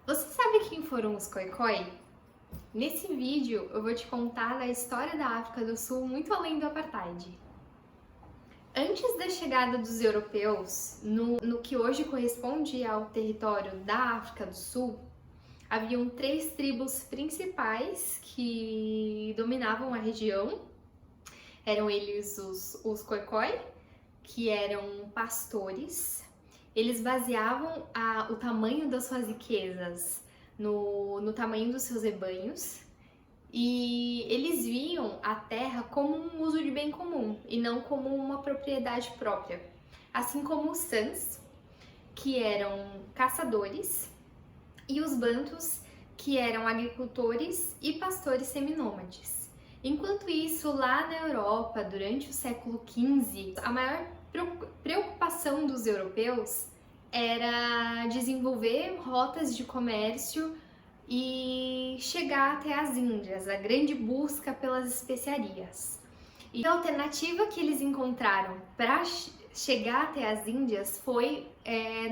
Você sabe quem foram os Khoikhoi? Nesse vídeo eu vou te contar da história da África do Sul muito além do apartheid. Antes da chegada dos europeus, no que hoje corresponde ao território da África do Sul, haviam três tribos principais que dominavam a região. Eram eles os Khoikhoi, que eram pastores. Eles baseavam o tamanho das suas riquezas no tamanho dos seus rebanhos, e eles viam a terra como um uso de bem comum e não como uma propriedade própria. Assim como os Sans, que eram caçadores, e os Bantus, que eram agricultores e pastores seminômades. Enquanto isso, lá na Europa, durante o século XV, a maior preocupação dos europeus era desenvolver rotas de comércio e chegar até as Índias, a grande busca pelas especiarias. E a alternativa que eles encontraram para chegar até as Índias foi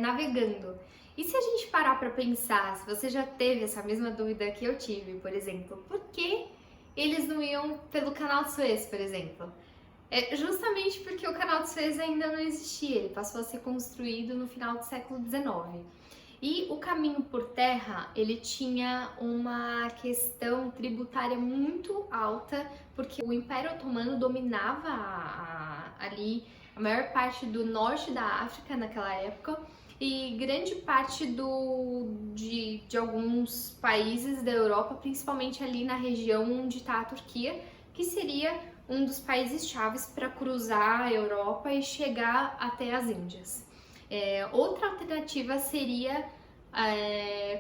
navegando. E se a gente parar para pensar, se você já teve essa mesma dúvida que eu tive, por exemplo, por que eles não iam pelo Canal de Suez, por exemplo? É justamente porque o Canal de Suez ainda não existia, ele passou a ser construído no final do século XIX. E o caminho por terra, ele tinha uma questão tributária muito alta, porque o Império Otomano dominava ali a maior parte do norte da África naquela época, e grande parte de alguns países da Europa, principalmente ali na região onde está a Turquia, que seria um dos países chaves para cruzar a Europa e chegar até as Índias. Outra alternativa seria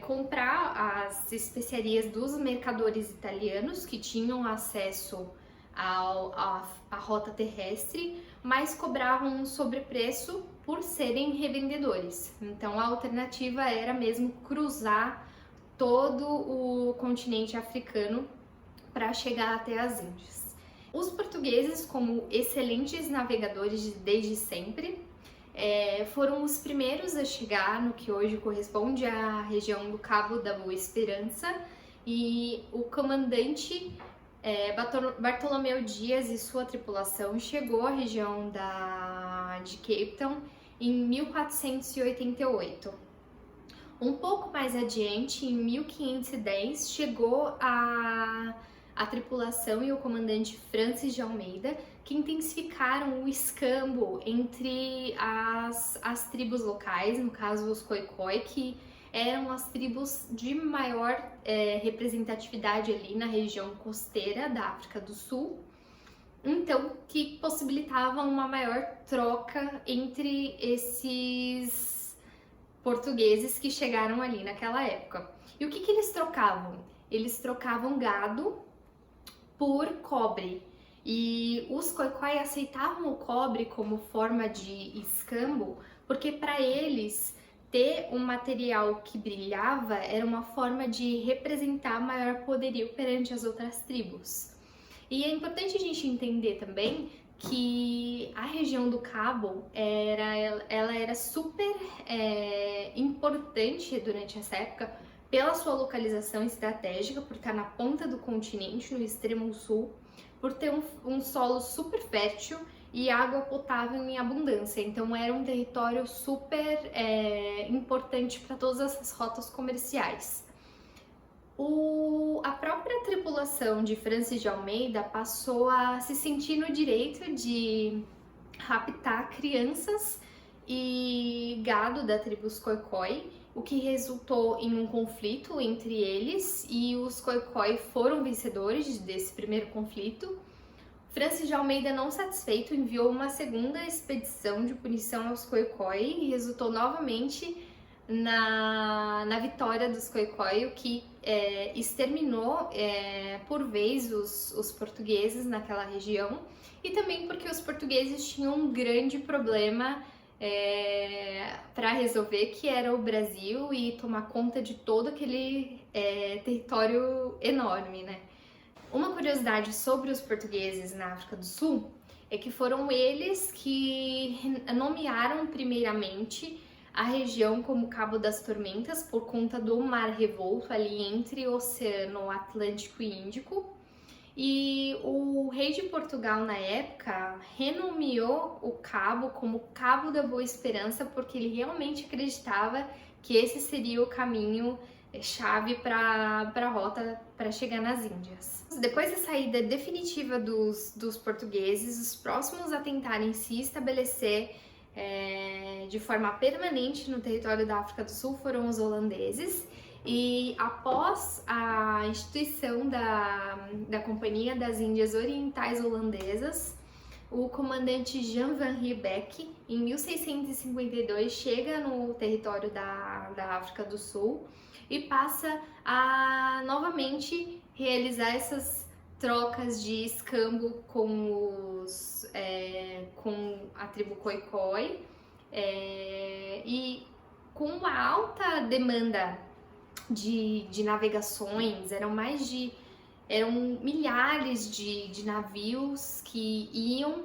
comprar as especiarias dos mercadores italianos que tinham acesso à rota terrestre, mas cobravam um sobrepreço por serem revendedores. Então a alternativa era mesmo cruzar todo o continente africano para chegar até as Índias. Os portugueses, como excelentes navegadores desde sempre, foram os primeiros a chegar no que hoje corresponde à região do Cabo da Boa Esperança, e o comandante Bartolomeu Dias e sua tripulação chegou à região de Cape Town em 1488. Um pouco mais adiante, em 1510, chegou a tripulação e o comandante Francis de Almeida, que intensificaram o escambo entre as tribos locais, no caso os Khoikhoi, que eram as tribos de maior representatividade ali na região costeira da África do Sul, então que possibilitavam uma maior troca entre esses portugueses que chegaram ali naquela época. E o que eles trocavam? Eles trocavam gado por cobre, e os Khoikhoi aceitavam o cobre como forma de escambo, porque para eles ter um material que brilhava era uma forma de representar maior poderio perante as outras tribos. E é importante a gente entender também que a região do Cabo ela era super importante durante essa época pela sua localização estratégica, por estar na ponta do continente, no extremo sul, por ter um solo super fértil e água potável em abundância. Então era um território super importante para todas essas rotas comerciais. A própria tripulação de Francis de Almeida passou a se sentir no direito de raptar crianças e gado da tribo Khoikhoi, o que resultou em um conflito entre eles, e os Khoikhoi foram vencedores desse primeiro conflito. Francis de Almeida, não satisfeito, enviou uma segunda expedição de punição aos Khoikhoi e resultou novamente na vitória dos Khoikhoi, o que exterminou por vez os portugueses naquela região, e também porque os portugueses tinham um grande problema para resolver, que era o Brasil, e tomar conta de todo aquele território enorme, né? Uma curiosidade sobre os portugueses na África do Sul é que foram eles que nomearam primeiramente a região como Cabo das Tormentas por conta do mar revolto ali entre o Oceano Atlântico e Índico. E o rei de Portugal na época renomeou o cabo como Cabo da Boa Esperança porque ele realmente acreditava que esse seria o caminho chave para a rota para chegar nas Índias. Depois da saída definitiva dos portugueses, os próximos a tentarem se estabelecer de forma permanente no território da África do Sul foram os holandeses. E após a instituição da Companhia das Índias Orientais Holandesas, o comandante Jan van Riebeeck, em 1652, chega no território da África do Sul e passa a novamente realizar essas trocas de escambo com a tribo Khoikhoi, e com a alta demanda de navegações, eram milhares de navios que iam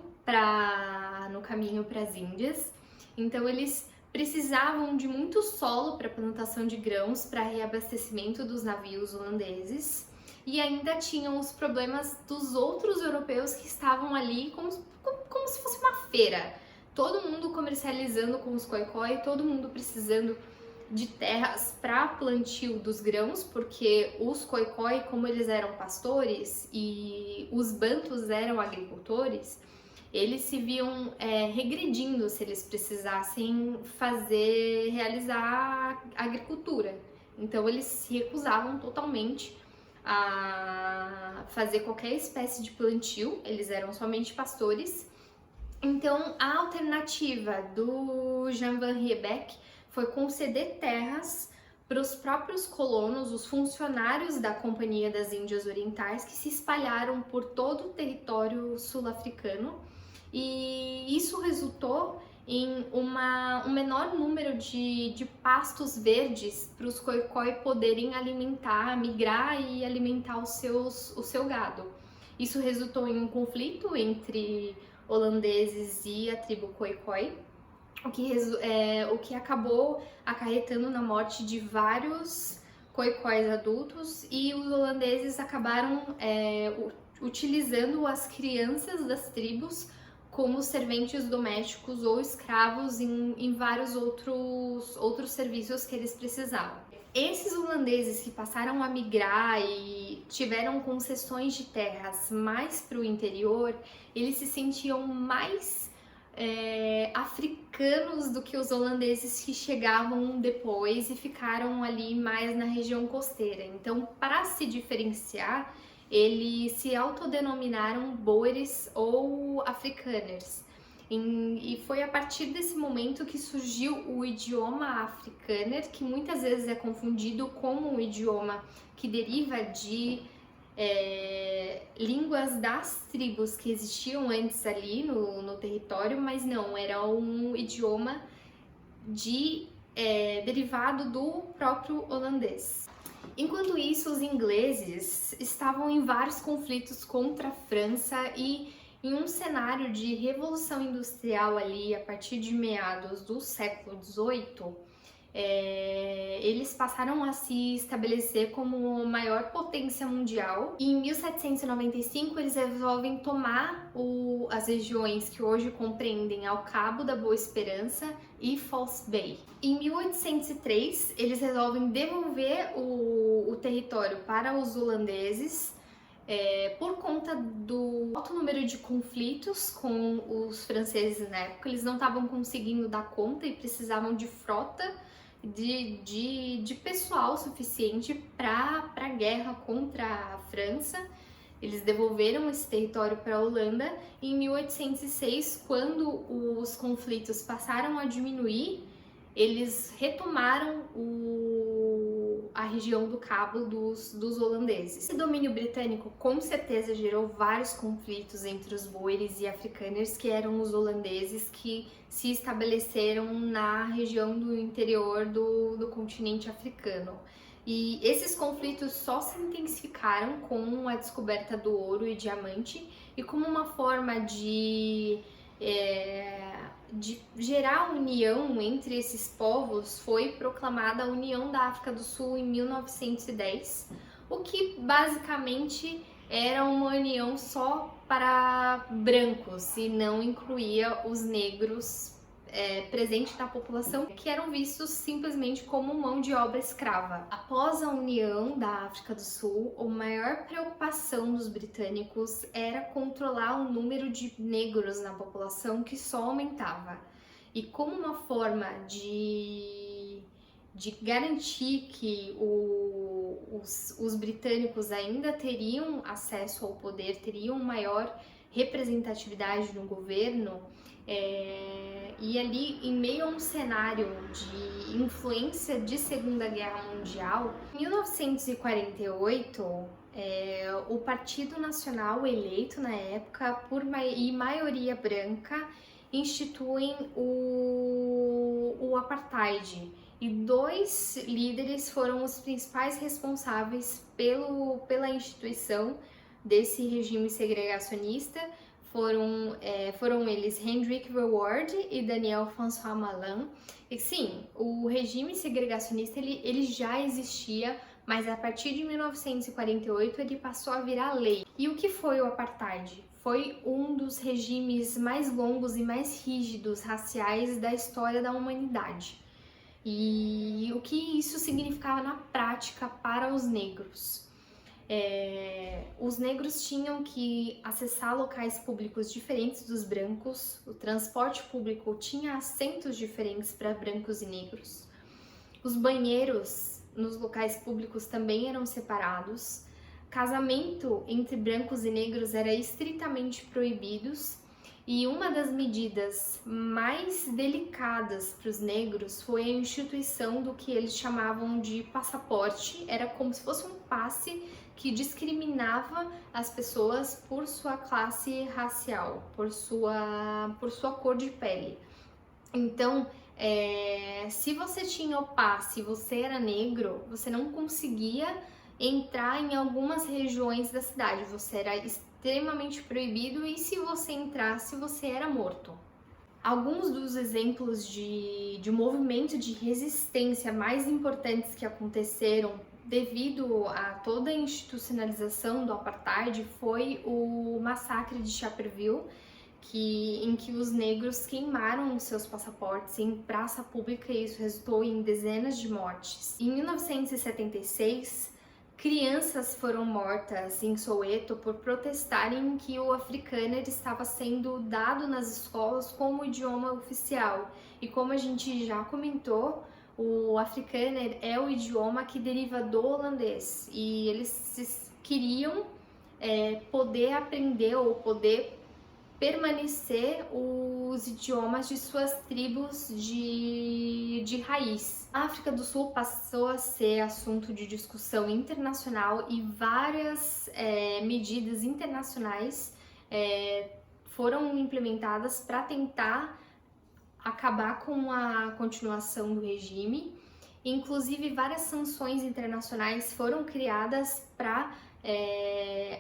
no caminho para as Índias, então eles precisavam de muito solo para plantação de grãos, para reabastecimento dos navios holandeses, e ainda tinham os problemas dos outros europeus que estavam ali como se fosse uma feira, todo mundo comercializando com os Khoikhoi, todo mundo precisando de terras para plantio dos grãos, porque os Khoikhoi, como eles eram pastores e os bantus eram agricultores, eles se viam regredindo se eles precisassem realizar agricultura. Então eles se recusavam totalmente a fazer qualquer espécie de plantio, eles eram somente pastores. Então a alternativa do Jan van Riebeeck foi conceder terras para os próprios colonos, os funcionários da Companhia das Índias Orientais, que se espalharam por todo o território sul-africano, e isso resultou em um menor número de pastos verdes para os Khoikhoi poderem migrar e alimentar o seu gado. Isso resultou em um conflito entre holandeses e a tribo Khoikhoi, o que acabou acarretando na morte de vários Khoikhois adultos, e os holandeses acabaram utilizando as crianças das tribos como serventes domésticos ou escravos em vários outros serviços que eles precisavam. Esses holandeses que passaram a migrar e tiveram concessões de terras mais para o interior, eles se sentiam mais africanos do que os holandeses que chegavam depois e ficaram ali mais na região costeira. Então, para se diferenciar, eles se autodenominaram Boeres ou Afrikaners. E foi a partir desse momento que surgiu o idioma Afrikaner, que muitas vezes é confundido como um idioma que deriva de línguas das tribos que existiam antes ali no território, mas não, era um idioma derivado do próprio holandês. Enquanto isso, os ingleses estavam em vários conflitos contra a França, e em um cenário de revolução industrial ali a partir de meados do século XVIII, eles passaram a se estabelecer como a maior potência mundial. E em 1795 eles resolvem tomar as regiões que hoje compreendem ao Cabo da Boa Esperança e False Bay. Em 1803 eles resolvem devolver o território para os holandeses, por conta do alto número de conflitos com os franceses na época. Eles não estavam conseguindo dar conta e precisavam de frota, de pessoal suficiente para a guerra contra a França. Eles devolveram esse território para a Holanda, e em 1806, quando os conflitos passaram a diminuir, eles retomaram a região do Cabo dos holandeses. Esse domínio britânico com certeza gerou vários conflitos entre os Boeres e Afrikaners, que eram os holandeses que se estabeleceram na região do interior do continente africano. E esses conflitos só se intensificaram com a descoberta do ouro e diamante, e como uma forma de de gerar a união entre esses povos, foi proclamada a União da África do Sul em 1910, o que basicamente era uma união só para brancos e não incluía os negros presentes na população, que eram vistos simplesmente como mão de obra escrava. Após a união da África do Sul, a maior preocupação dos britânicos era controlar o número de negros na população, que só aumentava. E como uma forma de garantir que os britânicos ainda teriam acesso ao poder, teriam maior representatividade no governo, e ali, em meio a um cenário de influência de Segunda Guerra Mundial, em 1948, o Partido Nacional, eleito na época e maioria branca, instituem o Apartheid. E 2 líderes foram os principais responsáveis pela instituição desse regime segregacionista. Foram eles Hendrik Verwoerd e Daniel François Malan. E sim, o regime segregacionista ele já existia, mas a partir de 1948 ele passou a virar lei. E o que foi o Apartheid? Foi um dos regimes mais longos e mais rígidos raciais da história da humanidade. E o que isso significava na prática para os negros? Os negros tinham que acessar locais públicos diferentes dos brancos, o transporte público tinha assentos diferentes para brancos e negros, os banheiros nos locais públicos também eram separados, casamento entre brancos e negros era estritamente proibidos, e uma das medidas mais delicadas para os negros foi a instituição do que eles chamavam de passaporte. Era como se fosse um passe que discriminava as pessoas por sua classe racial, por sua cor de pele. Então, se você tinha o passe e você era negro, você não conseguia entrar em algumas regiões da cidade, você era extremamente proibido, e se você entrasse, você era morto. Alguns dos exemplos de movimento de resistência mais importantes que aconteceram devido a toda a institucionalização do Apartheid foi o massacre de Sharpeville, em que os negros queimaram os seus passaportes em praça pública, e isso resultou em dezenas de mortes. Em 1976, crianças foram mortas em Soweto por protestarem que o Afrikaner estava sendo dado nas escolas como idioma oficial. E como a gente já comentou, o Afrikaner é o idioma que deriva do holandês, e eles queriam poder aprender ou poder permanecer os idiomas de suas tribos de raiz. A África do Sul passou a ser assunto de discussão internacional, e várias medidas internacionais foram implementadas para tentar acabar com a continuação do regime. Inclusive, várias sanções internacionais foram criadas para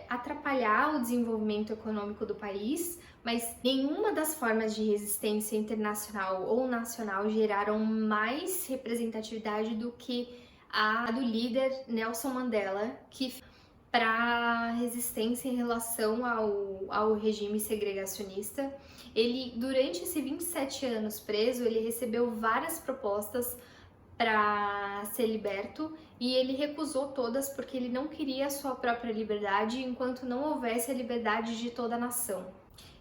atrapalhar o desenvolvimento econômico do país, mas nenhuma das formas de resistência internacional ou nacional geraram mais representatividade do que a do líder Nelson Mandela, que para resistência em relação ao regime segregacionista. Ele, durante esses 27 anos preso, ele recebeu várias propostas para ser liberto, e ele recusou todas porque ele não queria a sua própria liberdade enquanto não houvesse a liberdade de toda a nação.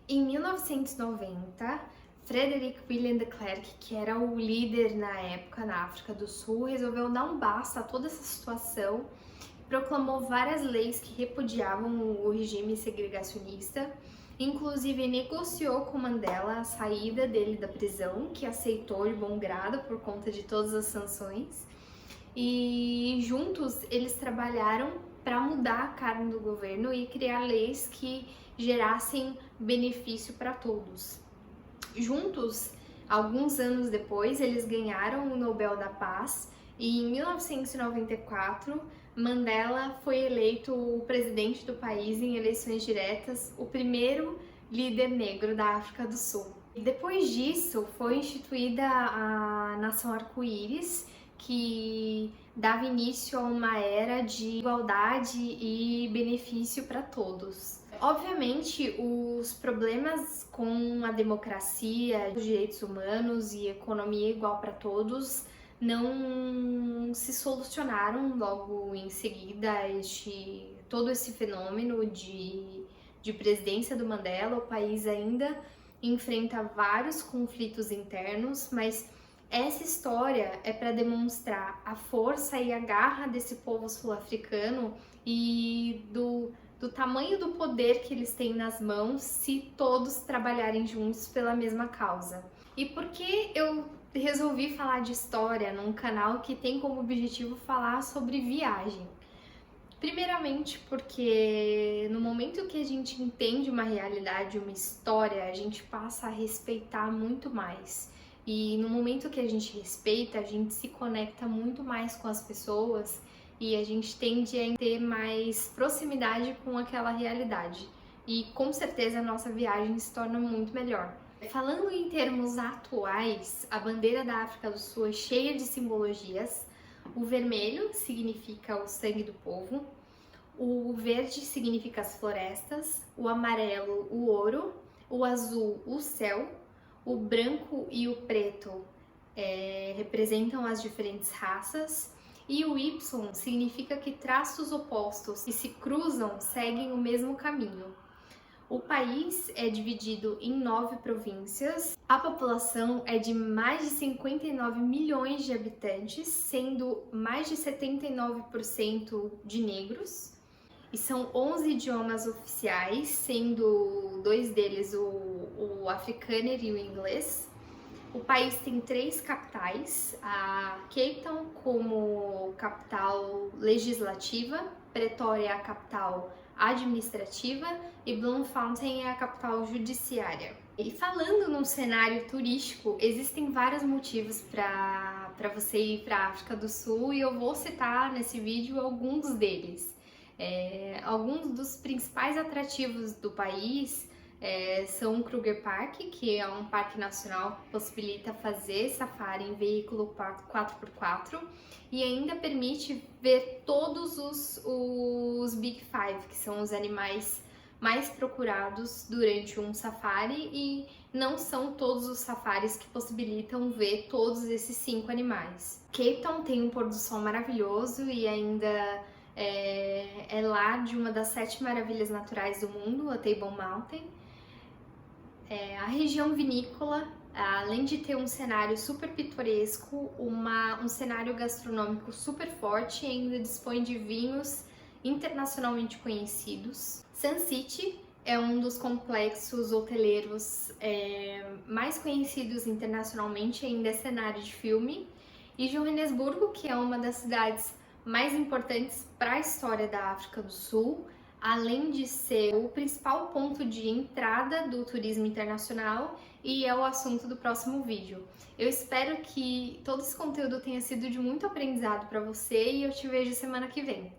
Em 1990, Frederick William de Klerk, que era o líder na época na África do Sul, resolveu dar um basta a toda essa situação, proclamou várias leis que repudiavam o regime segregacionista, inclusive negociou com Mandela a saída dele da prisão, que aceitou de bom grado por conta de todas as sanções, e juntos eles trabalharam para mudar a cara do governo e criar leis que gerassem benefício para todos. Juntos, alguns anos depois, eles ganharam o Nobel da Paz, e em 1994 Mandela foi eleito o presidente do país em eleições diretas, o primeiro líder negro da África do Sul. Depois disso, foi instituída a Nação Arco-Íris, que dava início a uma era de igualdade e benefício para todos. Obviamente, os problemas com a democracia, os direitos humanos e economia igual para todos não se solucionaram logo em seguida todo esse fenômeno de presidência do Mandela. O país ainda enfrenta vários conflitos internos, mas essa história é para demonstrar a força e a garra desse povo sul-africano e do tamanho do poder que eles têm nas mãos se todos trabalharem juntos pela mesma causa. E por que eu resolvi falar de história num canal que tem como objetivo falar sobre viagem? Primeiramente porque no momento que a gente entende uma realidade, uma história, a gente passa a respeitar muito mais. E no momento que a gente respeita, a gente se conecta muito mais com as pessoas e a gente tende a ter mais proximidade com aquela realidade. E com certeza a nossa viagem se torna muito melhor. Falando em termos atuais, a bandeira da África do Sul é cheia de simbologias. O vermelho significa o sangue do povo, o verde significa as florestas, o amarelo o ouro, o azul o céu, o branco e o preto representam as diferentes raças, e o Y significa que traços opostos que se cruzam seguem o mesmo caminho. O país é dividido em 9 províncias, a população é de mais de 59 milhões de habitantes, sendo mais de 79% de negros, e são 11 idiomas oficiais, sendo 2 deles o africâner e o inglês. O país tem 3 capitais, a Cape Town como capital legislativa, Pretória é a capital administrativa e Bloemfontein é a capital judiciária. E falando num cenário turístico, existem vários motivos para você ir para a África do Sul e eu vou citar nesse vídeo alguns deles. Alguns dos principais atrativos do país são o Kruger Park, que é um parque nacional que possibilita fazer safari em veículo 4x4 e ainda permite ver todos os Big Five, que são os animais mais procurados durante um safari, e não são todos os safaris que possibilitam ver todos esses 5 animais. Cape Town tem um pôr do sol maravilhoso e ainda é lar de uma das 7 maravilhas naturais do mundo, a Table Mountain. A região vinícola, além de ter um cenário super pitoresco, um cenário gastronômico super forte, ainda dispõe de vinhos internacionalmente conhecidos. Sun City é um dos complexos hoteleiros mais conhecidos internacionalmente, ainda é cenário de filme. E Joanesburgo, que é uma das cidades mais importantes para a história da África do Sul, além de ser o principal ponto de entrada do turismo internacional, e é o assunto do próximo vídeo. Eu espero que todo esse conteúdo tenha sido de muito aprendizado para você e eu te vejo semana que vem.